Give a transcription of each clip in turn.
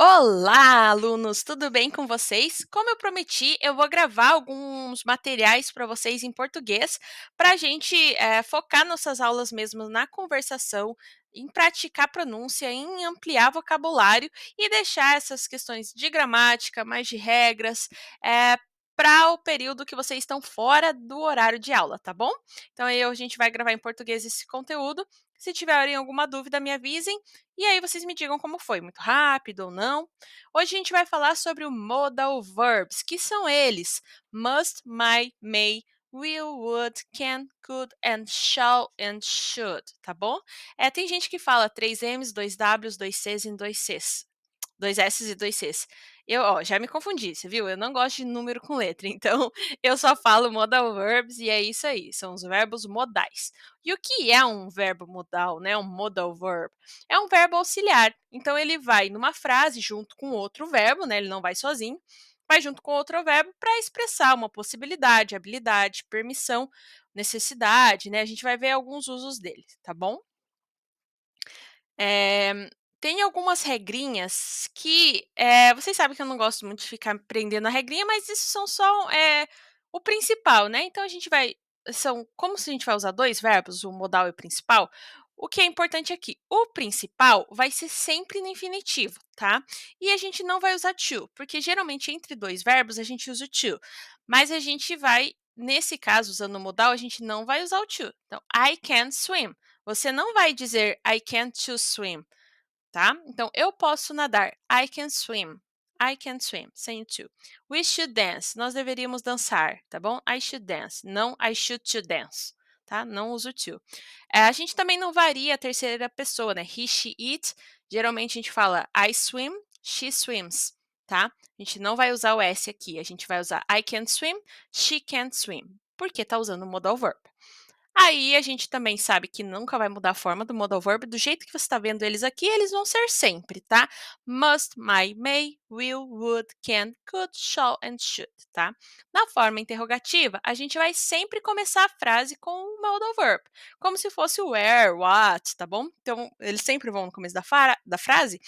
Olá, alunos! Tudo bem com vocês? Como eu prometi, eu vou gravar alguns materiais para vocês em português, para a gente focar nossas aulas mesmo na conversação, em praticar pronúncia, em ampliar vocabulário e deixar essas questões de gramática, mais de regras, para o período que vocês estão fora do horário de aula, tá bom? Então, aí a gente vai gravar em português esse conteúdo. Se tiverem alguma dúvida, me avisem. E aí vocês me digam como foi, muito rápido ou não. Hoje a gente vai falar sobre o modal verbs, que são eles: must, might, may, will, would, can, could, and shall and should, tá bom? Tem gente que fala 3 M's, 2 W's, 2 C's e 2 C's. 2 S's e 2 C's. Já me confundi, você viu? Eu não gosto de número com letra, então eu só falo modal verbs e é isso aí, são os verbos modais. E o que é um verbo modal, né? Um modal verb? É um verbo auxiliar, então ele vai numa frase junto com outro verbo, né? Ele não vai sozinho, vai junto com outro verbo para expressar uma possibilidade, habilidade, permissão, necessidade, né? A gente vai ver alguns usos dele, tá bom? Eh, Tem algumas regrinhas que, vocês sabem que eu não gosto muito de ficar prendendo a regrinha, mas isso são só, o principal, né. Então a gente vai são como se a gente vai usar 2 verbos, o modal e o principal, o que é importante aqui, o principal vai ser sempre no infinitivo, tá. E a gente não vai usar to, porque geralmente entre 2 verbos a gente usa o to, mas a gente vai nesse caso, usando o modal, a gente não vai usar o to. Então, I can't swim. Você não vai dizer I can't to swim, tá? Então, eu posso nadar. I can swim. I can swim, sem o to. We should dance. Nós deveríamos dançar, tá bom? I should dance. Não I should to dance, tá? Não uso o to. A gente também não varia a terceira pessoa, né? He, she, it. Geralmente a gente fala I swim, she swims, tá? A gente não vai usar o S aqui. A gente vai usar I can't swim, she can't swim. Porque tá usando o modal verb. Aí a gente também sabe que nunca vai mudar a forma do modal verb, do jeito que você está vendo eles aqui, eles vão ser sempre, tá? Must, might, may, will, would, can, could, shall and should, tá? Na forma interrogativa, a gente vai sempre começar a frase com o modal verb, como se fosse o where, what, tá bom? Então, eles sempre vão no começo da frase.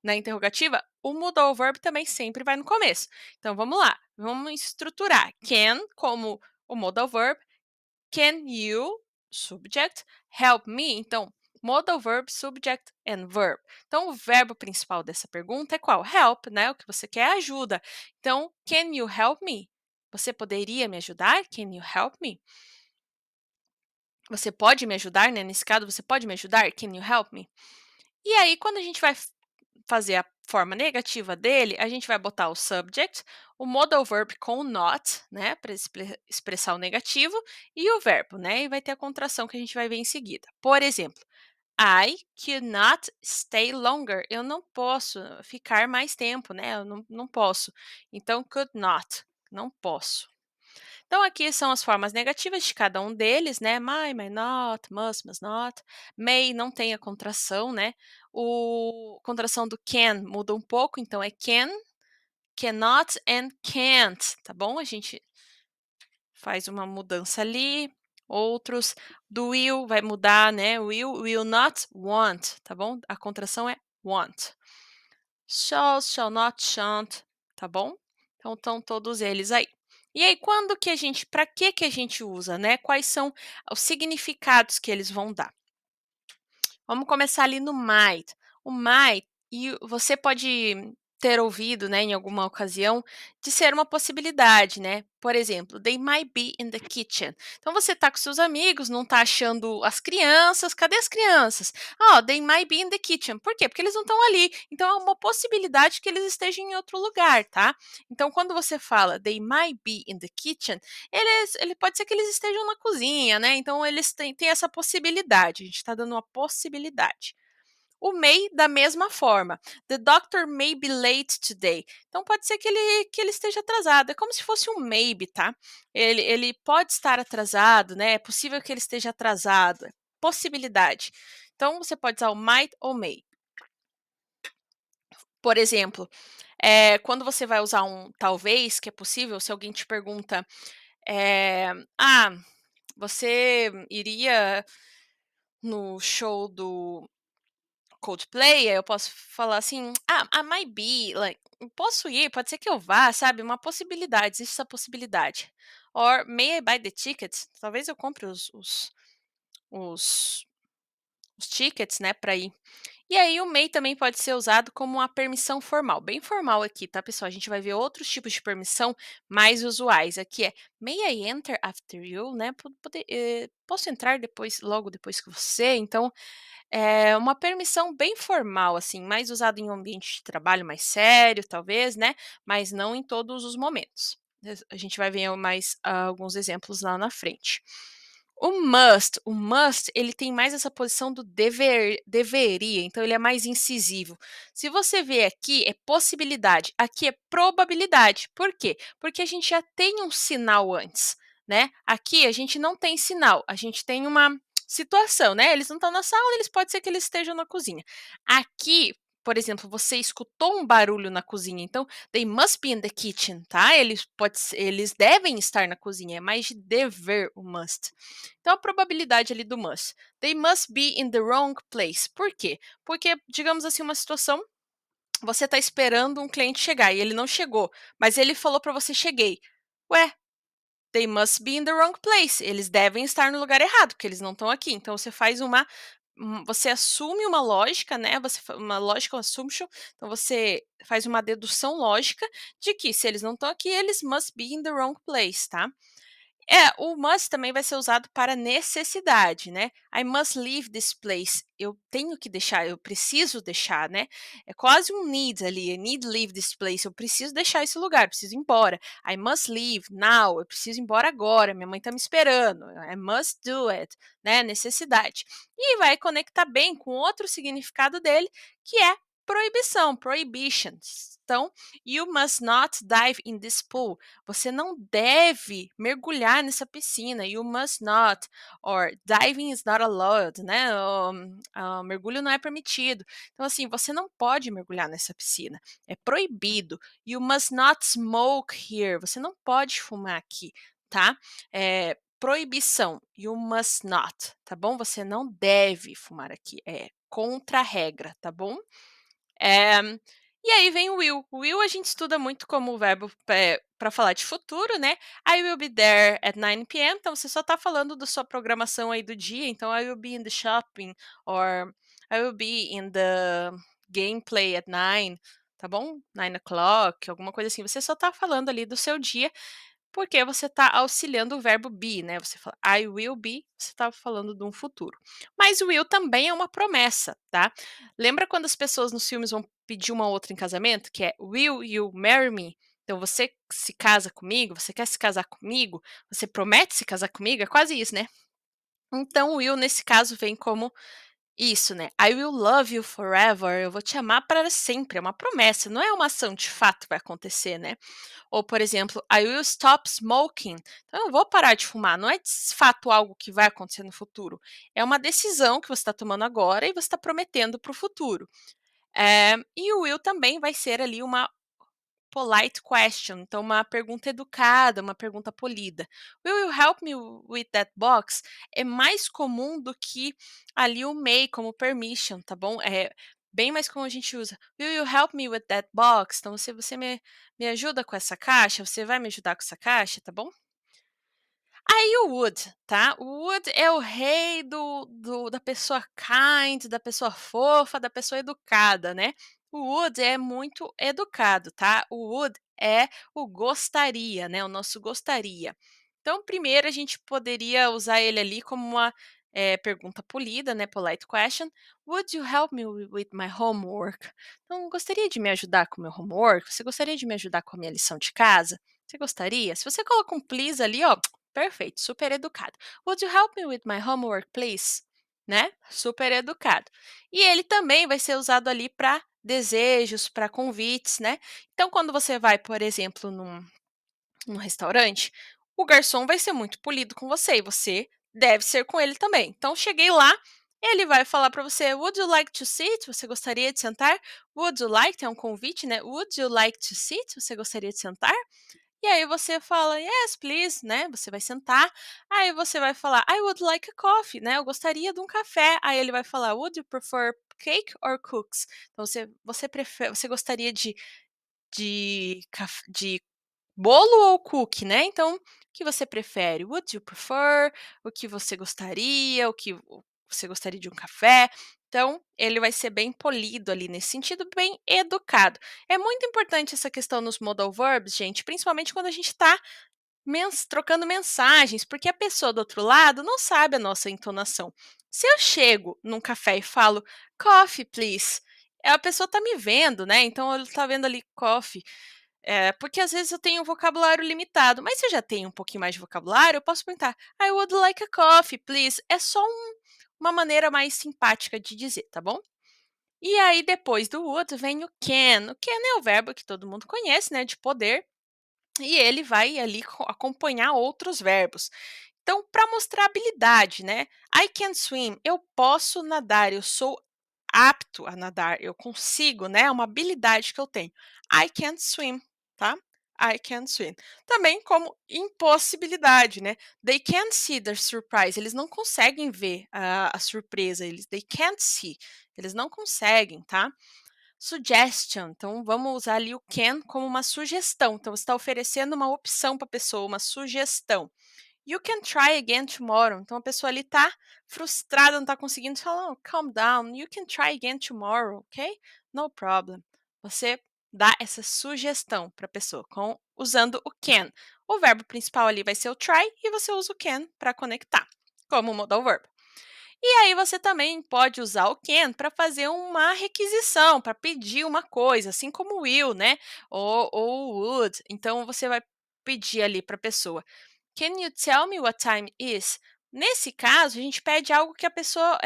Na interrogativa, o modal verb também sempre vai no começo. Então, vamos lá, vamos estruturar. Can como o modal verb. Can you, subject, help me? Então, modal verb, subject and verb. Então, o verbo principal dessa pergunta é qual? Help, né? O que você quer é ajuda. Então, can you help me? Você poderia me ajudar? Can you help me? Você pode me ajudar, né? Nesse caso, você pode me ajudar? Can you help me? E aí, quando a gente vai fazer a forma negativa dele, a gente vai botar o subject, o modal verb com not, né, para expressar o negativo, e o verbo, né, e vai ter a contração que a gente vai ver em seguida. Por exemplo, I cannot stay longer. Eu não posso ficar mais tempo, né? Eu não posso. Então, could not. Não posso. Então, aqui são as formas negativas de cada um deles, né? May not, must not. May não tem a contração, né? A contração do can muda um pouco, então é can, cannot and can't, tá bom? A gente faz uma mudança ali. Outros do will vai mudar, né? Will not, want, tá bom? A contração é want. Shall not, shan't, tá bom? Então, estão todos eles aí. E aí, para que a gente usa, né? Quais são os significados que eles vão dar? Vamos começar ali no might. O might, e você pode ter ouvido, né, em alguma ocasião, de ser uma possibilidade, né? Por exemplo, they might be in the kitchen. Então você tá com seus amigos, não tá achando as crianças, cadê as crianças? They might be in the kitchen. Por quê? Porque eles não estão ali. Então é uma possibilidade que eles estejam em outro lugar, tá? Então quando você fala they might be in the kitchen, ele pode ser que eles estejam na cozinha, né? Então eles têm essa possibilidade. A gente está dando uma possibilidade. O may, da mesma forma. The doctor may be late today. Então, pode ser que ele esteja atrasado. É como se fosse um maybe, tá? Ele pode estar atrasado, né? É possível que ele esteja atrasado. É possibilidade. Então, você pode usar o might ou may. Por exemplo, quando você vai usar um talvez, que é possível, se alguém te pergunta, eh, ah, você iria no show do Coldplay, aí eu posso falar assim: "Ah, I might be, like, posso ir, pode ser que eu vá", sabe, uma possibilidade, existe essa possibilidade. Or may I buy the tickets? Talvez eu compre os os tickets, né, para ir. E aí o may também pode ser usado como uma permissão formal, bem formal aqui, tá, pessoal? A gente vai ver outros tipos de permissão mais usuais. Aqui é may I enter after you, né? Posso entrar depois, logo depois que você? Então, é uma permissão bem formal, assim, mais usada em um ambiente de trabalho mais sério, talvez, né? Mas não em todos os momentos. A gente vai ver mais alguns exemplos lá na frente. O must, ele tem mais essa posição do deveria, então ele é mais incisivo. Se você vê aqui, é possibilidade, aqui é probabilidade. Por quê? Porque a gente já tem um sinal antes, né? Aqui a gente não tem sinal, a gente tem uma situação, né? Eles não estão na sala, eles pode ser que eles estejam na cozinha. Aqui, por exemplo, você escutou um barulho na cozinha, então they must be in the kitchen, tá? Eles devem estar na cozinha, é mais de dever o must. Então a probabilidade ali do must. They must be in the wrong place. Por quê? Porque, digamos assim, uma situação, você está esperando um cliente chegar e ele não chegou, mas ele falou para você cheguei. Ué, they must be in the wrong place. Eles devem estar no lugar errado, porque eles não estão aqui. Então você faz você assume uma lógica, né? Uma lógica, um assumption. Então você faz uma dedução lógica de que se eles não estão aqui, eles must be in the wrong place, tá? O must também vai ser usado para necessidade, né? I must leave this place. Eu tenho que deixar, eu preciso deixar, né? É quase um need ali. I need to leave this place. Eu preciso deixar esse lugar, preciso ir embora. I must leave now. Eu preciso ir embora agora. Minha mãe tá me esperando. I must do it, né? Necessidade. E vai conectar bem com outro significado dele, que é proibição, prohibitions. Então, you must not dive in this pool. Você não deve mergulhar nessa piscina. You must not. Or diving is not allowed, né? Mergulho não é permitido. Então, assim, você não pode mergulhar nessa piscina. É proibido. You must not smoke here. Você não pode fumar aqui, tá? Proibição. You must not, tá bom? Você não deve fumar aqui. É contra a regra, tá bom? Eh, e aí vem o will. O will a gente estuda muito como verbo para falar de futuro, né? I will be there at 9 p.m. Então você só está falando da sua programação aí do dia. Então I will be in the shopping or I will be in the gameplay at 9, tá bom? 9 o'clock, alguma coisa assim. Você só está falando ali do seu dia porque você está auxiliando o verbo be, né? Você fala I will be, você está falando de um futuro. Mas o will também é uma promessa, tá? Lembra quando as pessoas nos filmes vão pedir uma outra em casamento, que é Will you marry me? Então você se casa comigo, você quer se casar comigo, você promete se casar comigo, é quase isso, né? Então o will nesse caso vem como isso, né? I will love you forever. Eu vou te amar para sempre. É uma promessa, não é uma ação de fato que vai acontecer, né? Ou, por exemplo, I will stop smoking. Então, eu vou parar de fumar. Não é de fato algo que vai acontecer no futuro. É uma decisão que você está tomando agora e você está prometendo para o futuro. E o will também vai ser ali uma polite question, então uma pergunta educada, uma pergunta polida. Will you help me with that box? É mais comum do que ali o may como permission, tá bom? É bem mais comum a gente usa. Will you help me with that box? Então, se você me ajuda com essa caixa, você vai me ajudar com essa caixa, tá bom? Aí o would, tá? O would é o rei da pessoa kind, da pessoa fofa, da pessoa educada, né? O would é muito educado, tá? O would é o gostaria, né? O nosso gostaria. Então, primeiro a gente poderia usar ele ali como uma pergunta polida, né? Polite question. Would you help me with my homework? Então, gostaria de me ajudar com o meu homework? Você gostaria de me ajudar com a minha lição de casa? Você gostaria? Se você coloca um please ali, ó, perfeito, super educado. Would you help me with my homework, please? Né? Super educado. E ele também vai ser usado ali para desejos, para convites, né? Então, quando você vai, por exemplo, num restaurante, o garçom vai ser muito polido com você e você deve ser com ele também. Então, cheguei lá, ele vai falar para você: Would you like to sit? Você gostaria de sentar? Would you like? É um convite, né? Would you like to sit? Você gostaria de sentar? E e aí você fala: "Yes, please", né, você vai sentar, aí você vai falar: "I would like a coffee", né, eu gostaria de um café, aí ele vai falar: "Would you prefer cake or cookies?". Então você gostaria de bolo ou cookie, né, então, o que você prefere? Would you prefer? O que você gostaria? Você gostaria de um café? Então, ele vai ser bem polido ali nesse sentido, bem educado. É muito importante essa questão nos modal verbs, gente, principalmente quando a gente está trocando mensagens, porque a pessoa do outro lado não sabe a nossa entonação. Se eu chego num café e falo coffee, please, a pessoa está me vendo, né? Então ela está vendo ali coffee. Porque às vezes eu tenho um vocabulário limitado, mas se eu já tenho um pouquinho mais de vocabulário, eu posso perguntar: I would like a coffee, please. É só uma maneira mais simpática de dizer, tá bom? E aí, depois do would, vem o can. O can é o verbo que todo mundo conhece, né? De poder. E ele vai ali acompanhar outros verbos. Então, para mostrar habilidade, né? I can swim. Eu posso nadar. Eu sou apto a nadar. Eu consigo, né? É uma habilidade que eu tenho. I can swim, tá? I can swim. Também como impossibilidade, né? They can't see the surprise. Eles não conseguem ver a surpresa. They can't see. Eles não conseguem, tá? Suggestion, então vamos usar ali o can como uma sugestão. Então você está oferecendo uma opção para a pessoa, uma sugestão. You can try again tomorrow. Então a pessoa ali está frustrada, não está conseguindo falar, oh, calm down, you can try again tomorrow, ok? No problem. Você dá essa sugestão para a pessoa usando o can. O verbo principal ali vai ser o try e você usa o can para conectar, como modal verb. E aí você também pode usar o can para fazer uma requisição, para pedir uma coisa, assim como o will, né? Ou o would. Então você vai pedir ali para a pessoa: Can you tell me what time is? Nesse caso, a gente pede algo que a pessoa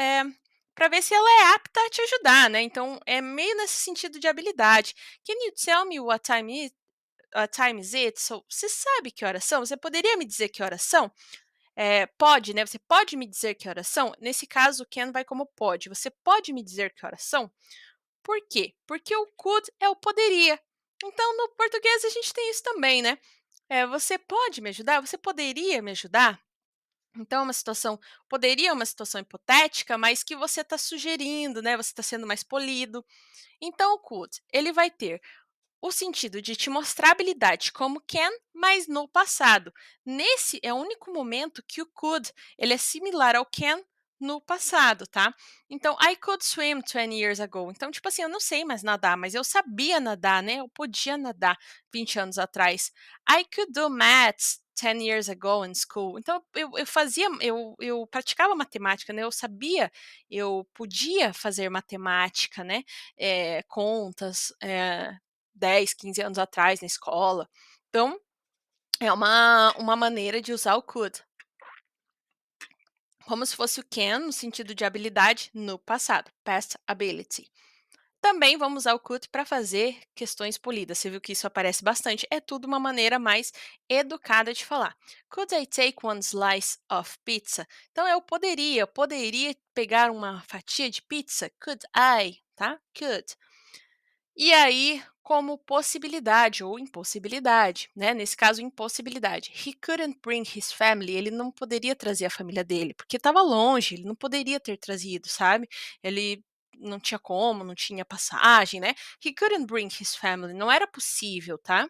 para ver se ela é apta a te ajudar, né? Então é meio nesse sentido de habilidade. Can you tell me what time is it? So, você sabe que horas são? Você poderia me dizer que horas são? Pode, né? Você pode me dizer que horas são? Nesse caso, o can vai como pode. Você pode me dizer que horas são? Por quê? Porque o could é o poderia. Então, no português, a gente tem isso também, né? Você pode me ajudar? Você poderia me ajudar? Então, é uma situação, poderia é uma situação hipotética, mas que você está sugerindo, né? Você está sendo mais polido. Então, o could, ele vai ter o sentido de te mostrar habilidade como can, mas no passado. Nesse é o único momento que o could, ele é similar ao can no passado, tá? Então, I could swim 20 years ago. Então, tipo assim, eu não sei mais nadar, mas eu sabia nadar, né? Eu podia nadar 20 anos atrás. I could do maths 10 years ago in school. Então, eu praticava matemática, né? Eu sabia, eu podia fazer matemática, né? Contas, 10, 15 anos atrás na escola. Então, é uma maneira de usar o could, como se fosse o can no sentido de habilidade no passado, past ability. Também vamos usar o could para fazer questões polidas. Você viu que isso aparece bastante. É tudo uma maneira mais educada de falar. Could I take one slice of pizza? Então eu poderia pegar uma fatia de pizza? Could I, tá? Could. E aí, como possibilidade ou impossibilidade, né? Nesse caso, impossibilidade. He couldn't bring his family. Ele não poderia trazer a família dele, porque estava longe, ele não poderia ter trazido, sabe? Ele não tinha como, não tinha passagem, né? He couldn't bring his family. Não era possível, tá?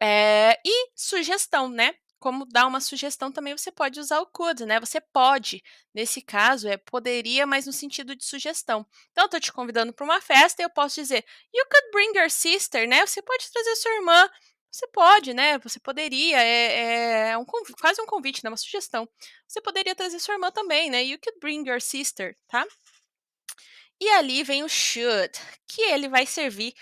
E sugestão, né? Como dar uma sugestão também você pode usar o could, né? Você pode, nesse caso, poderia, mas no sentido de sugestão. Então, eu tô te convidando para uma festa e eu posso dizer, you could bring your sister, né? Você pode trazer sua irmã. Você pode, né? Você poderia, quase um convite, né? Uma sugestão. Você poderia trazer sua irmã também, né? You could bring your sister, tá? E ali vem o should, que ele vai servir,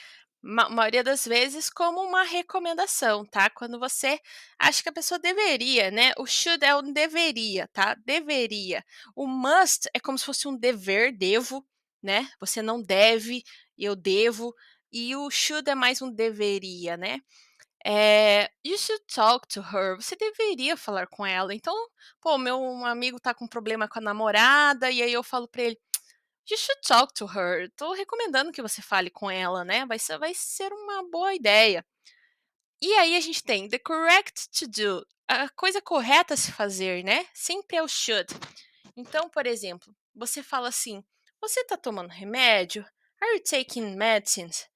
maioria das vezes, como uma recomendação, tá? Quando você acha que a pessoa deveria, né? O should é um deveria, tá? Deveria. O must é como se fosse um dever, devo, né? Você não deve, eu devo. E o should é mais um deveria, né? You should talk to her. Você deveria falar com ela. Então, pô, meu amigo tá com problema com a namorada, e aí eu falo pra ele, You should talk to her. Tô recomendando que você fale com ela, né? Vai ser uma boa ideia. E aí a gente tem the correct to do, a coisa correta a se fazer, né? Sempre é o should. Então, por exemplo, você fala assim: "Você está tomando remédio? Are you taking medicines?"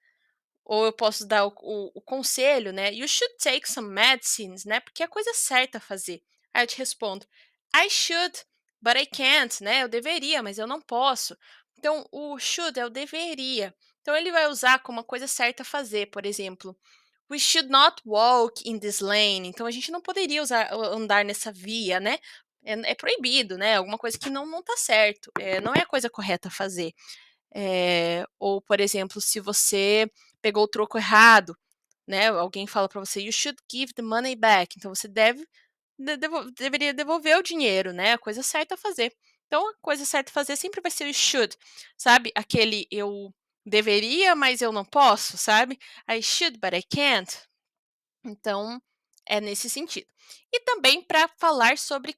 Ou eu posso dar o conselho, né? "You should take some medicines", né? Porque é a coisa certa a fazer. Aí eu te respondo: "I should, but I can't", né? Eu deveria, mas eu não posso. Então, o should é o deveria. Então, ele vai usar como a coisa certa a fazer. Por exemplo, "We should not walk in this lane". Então, a gente não poderia andar nessa via, né? É proibido, né? Alguma coisa que não tá certo. Não é a coisa correta a fazer. Ou, por exemplo, se você pegou o troco errado, né? Alguém fala para você: "You should give the money back". Então, você deveria devolver o dinheiro, né? A coisa certa a fazer. Então, a coisa certa a fazer sempre vai ser o should, sabe? Aquele eu deveria, mas eu não posso, sabe? I should, but I can't. Então, é nesse sentido. E também para falar sobre,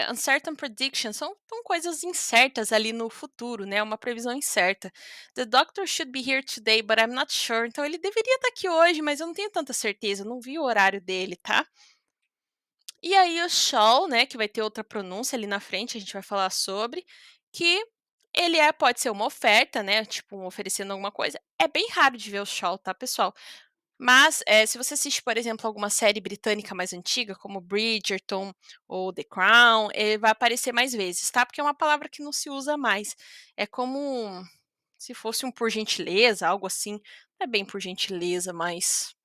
uncertain predictions, são coisas incertas ali no futuro, né, uma previsão incerta. "The doctor should be here today, but I'm not sure". Então ele deveria estar aqui hoje, mas eu não tenho tanta certeza, eu não vi o horário dele, tá. E aí o shall, né, que vai ter outra pronúncia ali na frente, a gente vai falar sobre, que ele pode ser uma oferta, né, tipo, oferecendo alguma coisa. É bem raro de ver o shall, tá, pessoal? Mas, se você assiste, por exemplo, alguma série britânica mais antiga, como Bridgerton ou The Crown, ele vai aparecer mais vezes, tá, porque é uma palavra que não se usa mais. É como se fosse um por gentileza, algo assim. Não é bem por gentileza, mas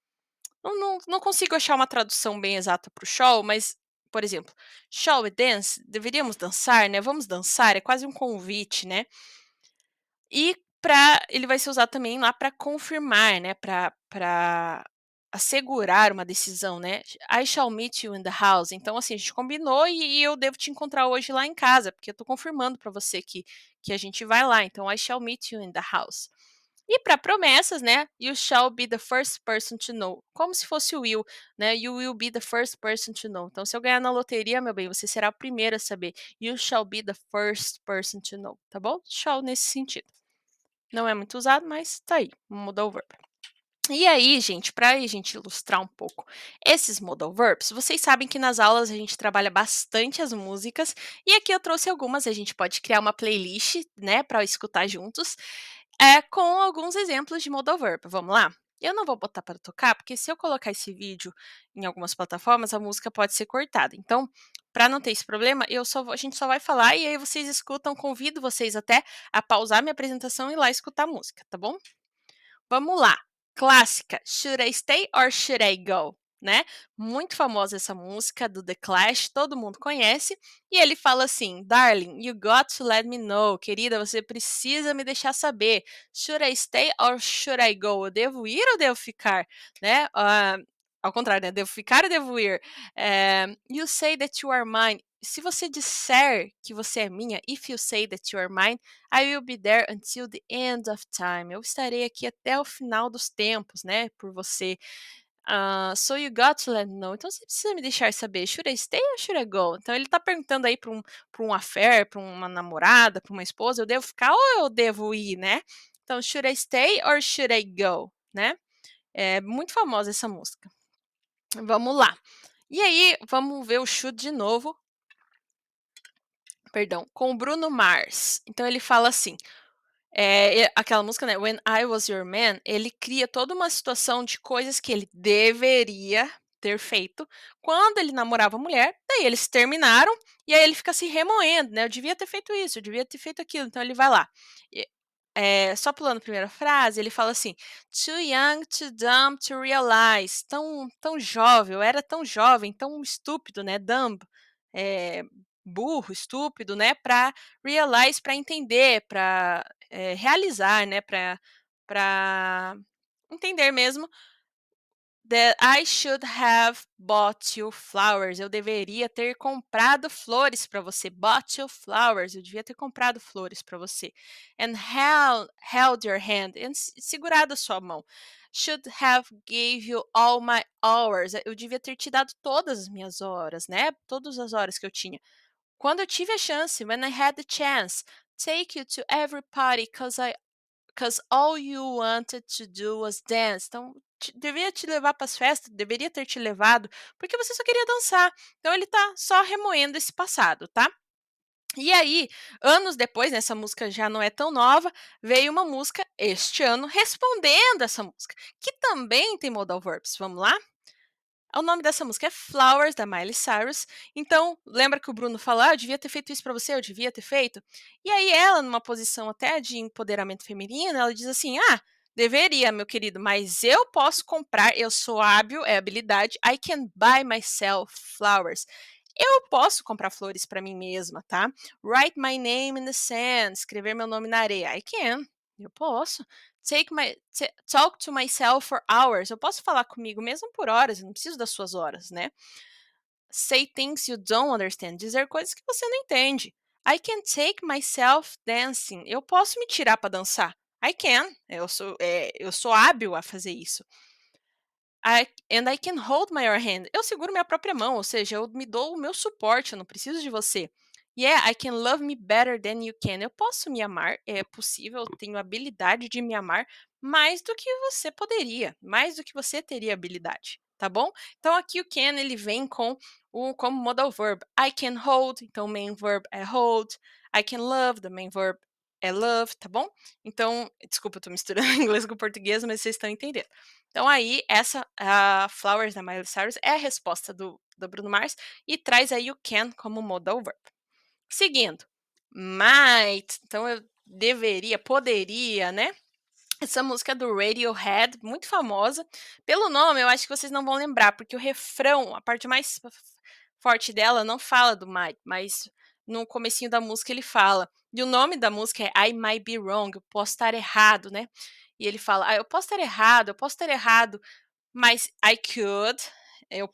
não consigo achar uma tradução bem exata para o shall, mas, por exemplo, "Shall we dance?", deveríamos dançar, né, vamos dançar, é quase um convite, né. E ele vai ser usado também lá para confirmar, né, para assegurar uma decisão, né. "I shall meet you in the house". Então, assim, a gente combinou e eu devo te encontrar hoje lá em casa, porque eu estou confirmando para você que a gente vai lá, então "I shall meet you in the house". E para promessas, né, "You shall be the first person to know", como se fosse o will, né, "You will be the first person to know". Então, se eu ganhar na loteria, meu bem, você será o primeiro a saber. "You shall be the first person to know", tá bom? Shall nesse sentido. Não é muito usado, mas tá aí, modal verb. E aí, gente, para a gente ilustrar um pouco esses modal verbs, vocês sabem que nas aulas a gente trabalha bastante as músicas, e aqui eu trouxe algumas, a gente pode criar uma playlist, né, para escutar juntos, com alguns exemplos de modal verb. Vamos lá? Eu não vou botar para tocar, porque se eu colocar esse vídeo em algumas plataformas, a música pode ser cortada. Então, para não ter esse problema, a gente só vai falar e aí vocês escutam. Convido vocês até a pausar minha apresentação e ir lá escutar a música, tá bom? Vamos lá, clássica, "Should I stay or should I go?", né, muito famosa essa música do The Clash, todo mundo conhece, e ele fala assim: "Darling, you got to let me know", querida, você precisa me deixar saber, "Should I stay or should I go?", eu devo ir ou devo ficar, né, ao contrário, né, devo ficar ou devo ir? "You say that you are mine", se você disser que você é minha, if you say that you are mine, "I will be there until the end of time", eu estarei aqui até o final dos tempos, né, por você. "So you got to let me know", então você precisa me deixar saber, "Should I stay or should I go?". Então ele tá perguntando aí para um affair, para uma namorada, para uma esposa, eu devo ficar ou eu devo ir, né. Então, "Should I stay or should I go?", né. É muito famosa essa música. Vamos lá. E aí, vamos ver o should de novo, perdão, com o Bruno Mars. Então ele fala assim, aquela música, né, "When I Was Your Man", ele cria toda uma situação de coisas que ele deveria ter feito quando ele namorava a mulher, daí eles terminaram, e aí ele fica se remoendo, né, "Eu devia ter feito isso, eu devia ter feito aquilo", então ele vai lá. E só pulando a primeira frase, ele fala assim: "Too young, too dumb to realize", tão jovem, eu era tão jovem, tão estúpido, né, dumb, eh, burro, estúpido, né, para realize, para entender, para realizar, né, para entender mesmo, that I should have bought you flowers, eu deveria ter comprado flores para você, bought you flowers, eu devia ter comprado flores para você, and held your hand, e segurado a sua mão, should have gave you all my hours, eu devia ter te dado todas as minhas horas, né, todas as horas que eu tinha. Quando eu tive a chance, when I had the chance, take you to every party, cause all you wanted to do was dance. Então, deveria te levar para as festas, deveria ter te levado, porque você só queria dançar. Então ele tá só remoendo esse passado, tá? E aí, anos depois, né, essa música já não é tão nova, veio uma música este ano respondendo essa música, que também tem modal verbs. Vamos lá? O nome dessa música é Flowers, da Miley Cyrus. Então, lembra que o Bruno falou: "Ah, eu devia ter feito isso pra você, eu devia ter feito"? E aí ela, numa posição até de empoderamento feminino, ela diz assim: "Ah, deveria, meu querido, mas eu posso comprar, eu sou hábil, é habilidade, I can buy myself flowers". Eu posso comprar flores pra mim mesma, tá? Write my name in the sand, escrever meu nome na areia. I can, eu posso. Talk to myself for hours. Eu posso falar comigo mesmo por horas, eu não preciso das suas horas, né? Say things you don't understand. Dizer coisas que você não entende. I can take myself dancing. Eu posso me tirar para dançar. I can. Eu sou hábil a fazer isso. I can hold my own hand. Eu seguro minha própria mão, ou seja, eu me dou o meu suporte, eu não preciso de você. Yeah, I can love me better than you can. Eu posso me amar, é possível, eu tenho habilidade de me amar mais do que você poderia, mais do que você teria habilidade, tá bom? Então aqui o can ele vem com o como modal verb. I can hold, então o main verb é hold. I can love, the main verb é love, tá bom? Então, desculpa, eu tô misturando inglês com português, mas vocês estão entendendo. Então aí, essa, a Flowers da Miley Cyrus é a resposta do Bruno Mars e traz aí o can como modal verb. Seguindo, might, então eu deveria, poderia, né? Essa música é do Radiohead, muito famosa. Pelo nome, eu acho que vocês não vão lembrar, porque o refrão, a parte mais forte dela, não fala do might, mas no comecinho da música ele fala. E o nome da música é I Might Be Wrong, eu posso estar errado, né? E ele fala, eu posso estar errado, eu posso estar errado, mas I could, eu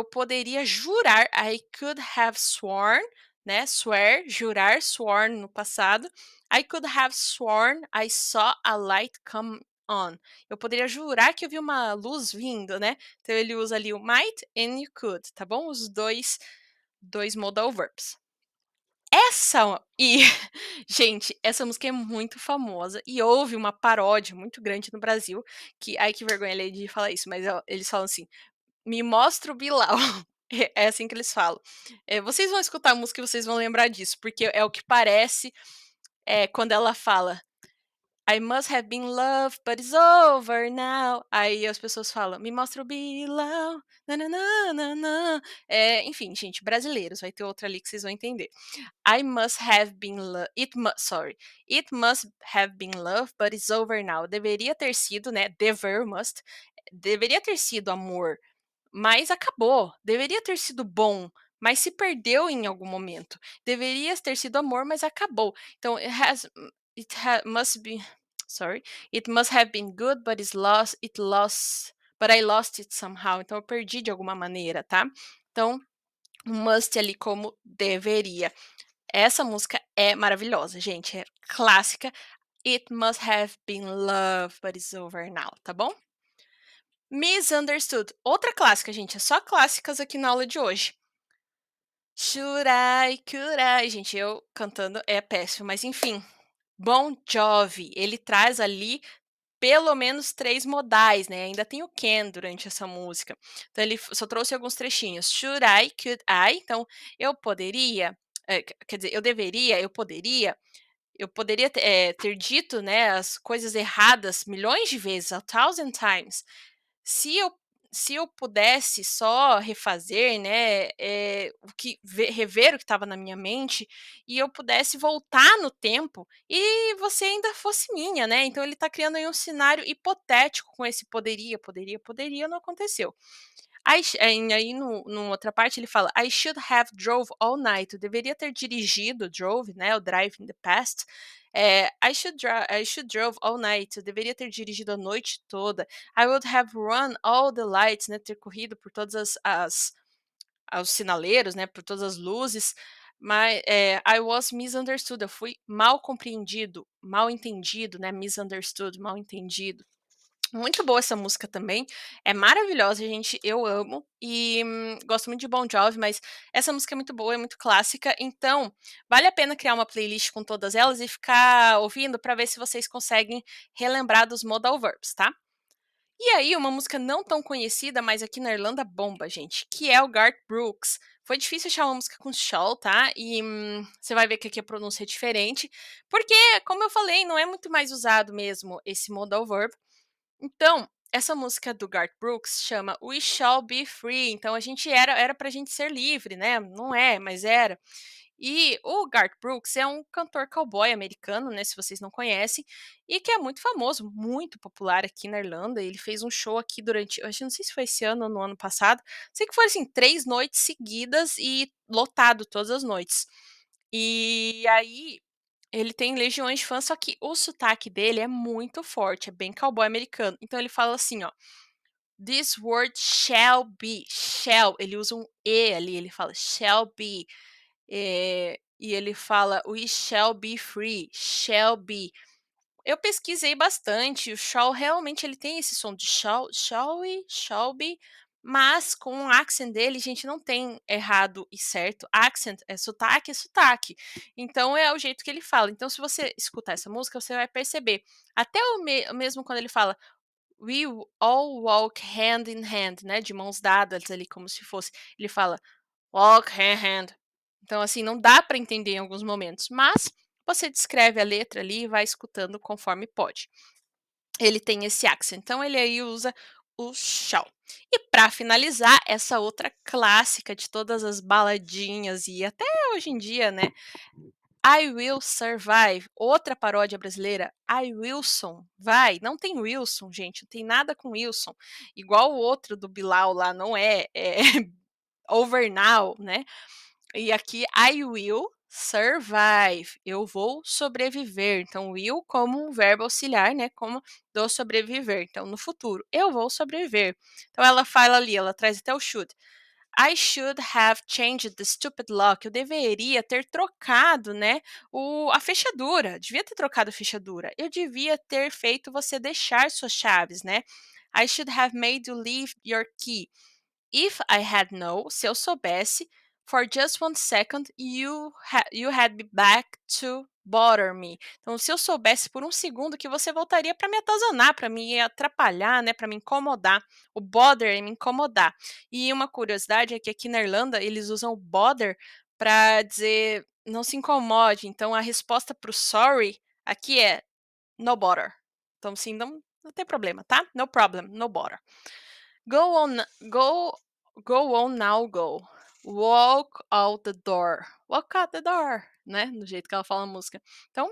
poderia jurar, I could have sworn, né? Swear, jurar, sworn no passado. I could have sworn I saw a light come on. Eu poderia jurar que eu vi uma luz vindo, né? Então ele usa ali o might and you could, tá bom? Os dois modal verbs. Gente, essa música é muito famosa e houve uma paródia muito grande no Brasil, que ai que vergonha alheia de falar isso, mas eles falam assim: "Me mostra o Bilal". É assim que eles falam. Vocês vão escutar a música e vocês vão lembrar disso, porque é o que parece, quando ela fala: "I must have been loved, but it's over now". Aí as pessoas falam: "Me mostra o Bilal, nã-nã-nã-nã-nã". Enfim, gente, brasileiros, vai ter outra ali que vocês vão entender. I must have been lo it mu sorry. It must have been love, but it's over now. Deveria ter sido, né, dever, must. Deveria ter sido amor, mas acabou. Deveria ter sido bom, mas se perdeu em algum momento. Deveria ter sido amor, mas acabou. Então, must be sorry. It must have been good, but but I lost it somehow. Então eu perdi de alguma maneira, tá? Então, must ali como deveria. Essa música é maravilhosa, gente, é clássica. It must have been love, but it's over now, tá bom? Misunderstood, outra clássica, gente, é só clássicas aqui na aula de hoje. Should I, could I, gente, eu cantando é péssimo, mas enfim. Bon Jovi, ele traz ali pelo menos 3 modais, né, ainda tem o can durante essa música. Então ele só trouxe alguns trechinhos. Should I, could I, então eu poderia, quer dizer, eu deveria, eu poderia ter dito, né, as coisas erradas milhões de vezes, a thousand times. Se eu se eu pudesse só refazer, né, o que rever o que estava na minha mente, e eu pudesse voltar no tempo, e você ainda fosse minha, né, então ele está criando aí um cenário hipotético com esse poderia, poderia, poderia, não aconteceu. Aí no outra parte ele fala: "I should have drove all night", eu deveria ter dirigido, drove, né, o drive in the past, I should drove all night", eu deveria ter dirigido a noite toda. I would have run all the lights, né, ter corrido por todas os sinaleiros, né, por todas as luzes, mas, I was misunderstood, eu fui mal compreendido, mal entendido, né, misunderstood, mal entendido. Muito boa essa música também, é maravilhosa, gente, eu amo e, gosto muito de Bon Jovi, mas essa música é muito boa, é muito clássica, então vale a pena criar uma playlist com todas elas e ficar ouvindo para ver se vocês conseguem relembrar dos modal verbs, tá? E aí, uma música não tão conhecida, mas aqui na Irlanda bomba, gente, que é o Garth Brooks. Foi difícil achar uma música com shawl, tá? E você vai ver que aqui a pronúncia é diferente, porque, como eu falei, não é muito mais usado mesmo esse modal verb. Então, essa música do Garth Brooks chama We Shall Be Free. Então, a gente era pra gente ser livre, né? Não é, mas era. E o Garth Brooks é um cantor cowboy americano, né, se vocês não conhecem, e que é muito famoso, muito popular aqui na Irlanda. Ele fez um show aqui durante, eu acho, não sei se foi esse ano ou no ano passado, sei que foi assim, 3 noites seguidas e lotado todas as noites. E aí, ele tem legiões de fãs, só que o sotaque dele é muito forte, é bem cowboy americano. Então ele fala assim, ó: "This word shall be", shall, ele usa um E ali, ele fala shall be. E ele fala: "We shall be free", shall be. Eu pesquisei bastante, o shall realmente ele tem esse som de shall we, shall be, mas com o accent dele, gente, não tem errado e certo. Accent é sotaque. Então é o jeito que ele fala. Então se você escutar essa música, você vai perceber. Até mesmo quando ele fala "We all walk hand in hand", né, de mãos dadas ali, como se fosse, ele fala walk hand hand. Então, assim, não dá para entender em alguns momentos, mas você descreve a letra ali e vai escutando conforme pode. Ele tem esse accent, então ele aí usa o shall. E para finalizar, essa outra clássica de todas as baladinhas e até hoje em dia, né? I Will Survive, outra paródia brasileira. I Wilson, vai. Não tem Wilson, gente, não tem nada com Wilson. Igual o outro do Bilal lá, não é Over Now, né? E aqui I will survive, eu vou sobreviver. Então, will como um verbo auxiliar, né? Como do sobreviver. Então, no futuro, eu vou sobreviver. Então, ela fala ali, ela traz até o should. I should have changed the stupid lock. Eu deveria ter trocado, né, a fechadura. Devia ter trocado a fechadura. Eu devia ter feito você deixar suas chaves, né? I should have made you leave your key. If I had known, se eu soubesse, for just 1 second, you had me back to bother me. Então, se eu soubesse por 1 segundo que você voltaria para me atazanar, para me atrapalhar, né, para me incomodar. O bother é me incomodar. E uma curiosidade é que aqui na Irlanda eles usam o bother para dizer não se incomode. Então, a resposta para o sorry aqui é no bother. Então, sim, não tem problema, tá? No problem, no bother. Go on, go on now, go. Walk out the door. Walk out the door, né? Do jeito que ela fala na música. Então,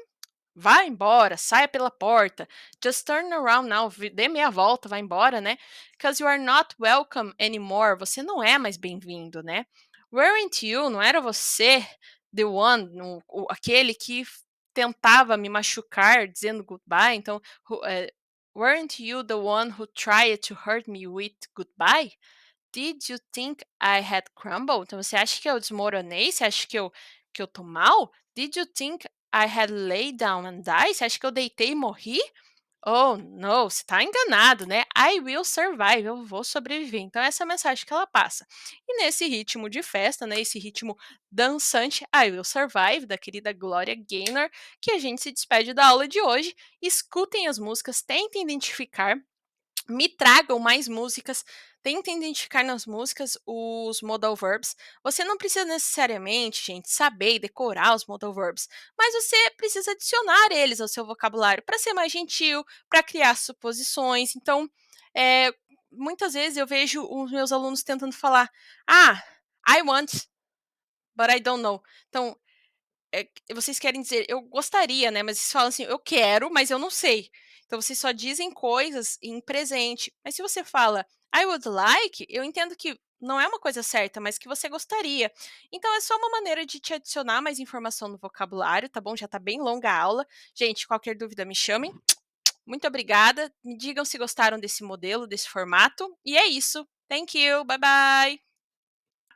vai embora, saia pela porta. Just turn around now, dê meia volta, vai embora, né? Because you are not welcome anymore. Você não é mais bem-vindo, né? Weren't you, não era você the one, aquele que tentava me machucar dizendo goodbye? Então, weren't you the one who tried to hurt me with goodbye? Did you think I had crumbled? Então, você acha que eu desmoronei? Você acha que eu tô mal? Did you think I had laid down and died? Você acha que eu deitei e morri? Oh, no, você tá enganado, né? I will survive, eu vou sobreviver. Então, essa é a mensagem que ela passa. E nesse ritmo de festa, né? Esse ritmo dançante, I will survive, da querida Gloria Gaynor, que a gente se despede da aula de hoje. Escutem as músicas, tentem identificar, me tragam mais músicas, tentem identificar nas músicas os modal verbs. Você não precisa necessariamente, gente, saber e decorar os modal verbs, mas você precisa adicionar eles ao seu vocabulário para ser mais gentil, para criar suposições. Então, é, muitas vezes eu vejo os meus alunos tentando falar: "Ah, I want, but I don't know". Então, vocês querem dizer, eu gostaria, né? Mas vocês falam assim, eu quero, mas eu não sei. Então vocês só dizem coisas em presente. Mas se você fala I would like, eu entendo que não é uma coisa certa, mas que você gostaria. Então é só uma maneira de te adicionar mais informação no vocabulário, tá bom? Já tá bem longa a aula. Gente, qualquer dúvida me chamem. Muito obrigada. Me digam se gostaram desse modelo, desse formato. E é isso. Thank you. Bye bye.